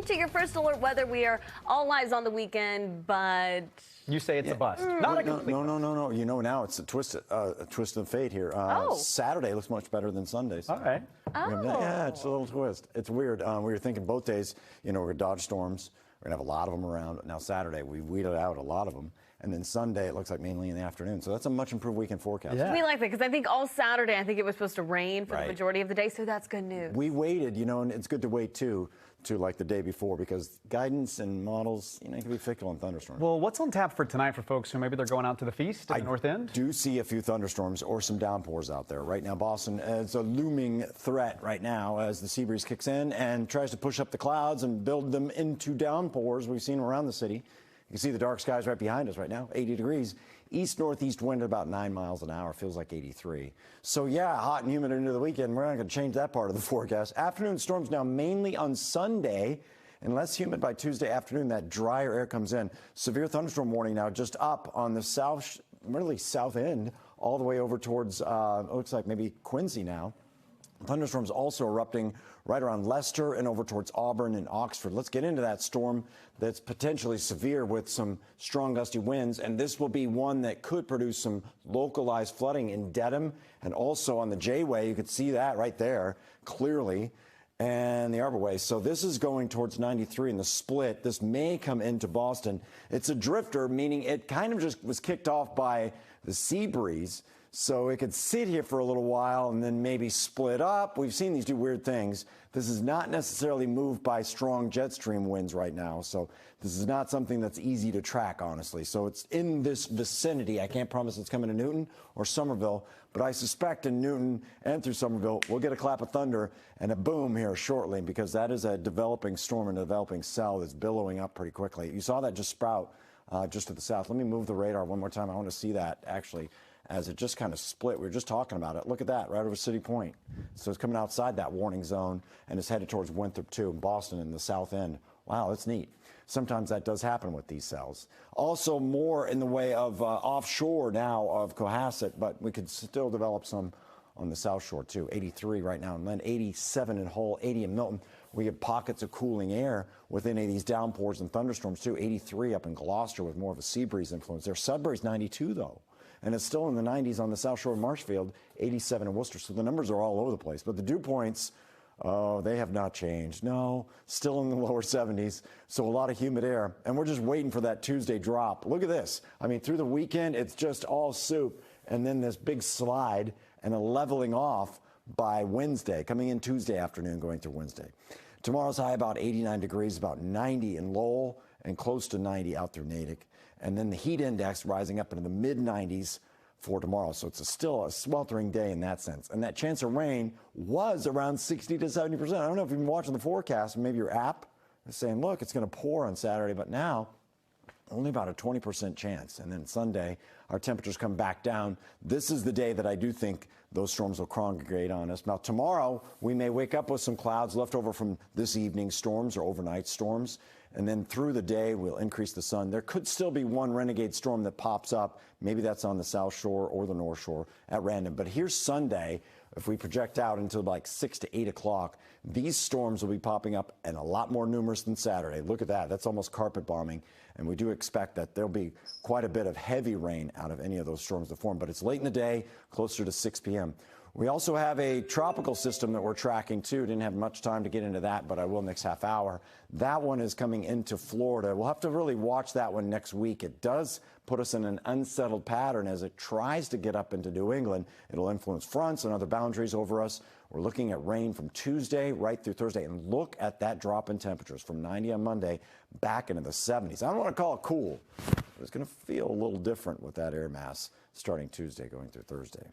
to your first alert weather. We are all eyes on the weekend, but you say it's a bust. Not a complete bust. No. You know, now it's a twist of fate here. Saturday looks much better than Sundays. All right. Yeah, it's a little twist. It's weird. We were thinking both days, we're going to dodge storms. We're going to have a lot of them around. Now, Saturday, we weeded out a lot of them. And then Sunday, it looks like mainly in the afternoon. So that's a much improved weekend forecast. Yeah. We like that because I think all Saturday, I think it was supposed to rain for the majority of the day. So that's good news. We waited, and it's good to wait, too, to like the day before because guidance and models, it can be fickle in thunderstorms. Well, what's on tap for tonight for folks who maybe they're going out to the feast in the north end? I do see a few thunderstorms or some downpours out there. Right now, Boston is a looming threat right now as the sea breeze kicks in and tries to push up the clouds and build them into downpours we've seen around the city. You can see the dark skies right behind us right now, 80 degrees. East-northeast wind at about 9 miles an hour, feels like 83. So, yeah, hot and humid into the weekend. We're not going to change that part of the forecast. Afternoon storms now mainly on Sunday and less humid by Tuesday afternoon. That drier air comes in. Severe thunderstorm warning now just up on the south end, all the way over towards, it looks like maybe Quincy now. Thunderstorms also erupting right around Leicester and over towards Auburn and Oxford. Let's get into that storm that's potentially severe with some strong gusty winds. And this will be one that could produce some localized flooding in Dedham and also on the J-Way. You could see that right there clearly. And the Arbor Way. So this is going towards 93 in the split. This may come into Boston. It's a drifter, meaning it kind of just was kicked off by the sea breeze. So it could sit here for a little while and then maybe split up. We've seen these do weird things. This is not necessarily moved by strong jet stream winds right now. So this is not something that's easy to track, honestly. So it's in this vicinity. I can't promise it's coming to Newton or Somerville, but I suspect in Newton and through Somerville, we'll get a clap of thunder and a boom here shortly because that is a developing storm and a developing cell that's billowing up pretty quickly. You saw that just sprout just to the south. Let me move the radar one more time. I want to see that actually as it just kind of split. We were just talking about it. Look at that, right over City Point. So it's coming outside that warning zone and it's headed towards Winthrop, too, in Boston in the south end. Wow, that's neat. Sometimes that does happen with these cells. Also more in the way of offshore now of Cohasset, but we could still develop some on the South Shore, too. 83 right now in Lynn, 87 in Hull, 80 in Milton. We have pockets of cooling air within these downpours and thunderstorms, too. 83 up in Gloucester with more of a sea breeze influence there. Sudbury's 92, though. And it's still in the 90s on the South Shore of Marshfield, 87 in Worcester. So the numbers are all over the place. But the dew points, they have not changed. No, still in the lower 70s. So a lot of humid air. And we're just waiting for that Tuesday drop. Look at this. I mean, through the weekend, it's just all soup. And then this big slide and a leveling off by Wednesday, coming in Tuesday afternoon, going through Wednesday. Tomorrow's high about 89 degrees, about 90 in Lowell, and close to 90 out through Natick. And then the heat index rising up into the mid-90s for tomorrow. So it's still a sweltering day in that sense. And that chance of rain was around 60 to 70%. I don't know if you've been watching the forecast, maybe your app is saying, look, it's going to pour on Saturday, but now only about a 20% chance. And then Sunday, our temperatures come back down. This is the day that I do think those storms will congregate on us. Now, tomorrow, we may wake up with some clouds left over from this evening's storms or overnight storms. And then through the day, we'll increase the sun. There could still be one renegade storm that pops up. Maybe that's on the South Shore or the North Shore at random. But here's Sunday. If we project out until like 6 to 8 o'clock, these storms will be popping up and a lot more numerous than Saturday. Look at that. That's almost carpet bombing. And we do expect that there'll be quite a bit of heavy rain out of any of those storms that form. But it's late in the day, closer to 6 p.m. We also have a tropical system that we're tracking, too. Didn't have much time to get into that, but I will next half hour. That one is coming into Florida. We'll have to really watch that one next week. It does put us in an unsettled pattern as it tries to get up into New England. It'll influence fronts and other boundaries over us. We're looking at rain from Tuesday right through Thursday. And look at that drop in temperatures from 90 on Monday back into the 70s. I don't want to call it cool, but it's going to feel a little different with that air mass starting Tuesday going through Thursday.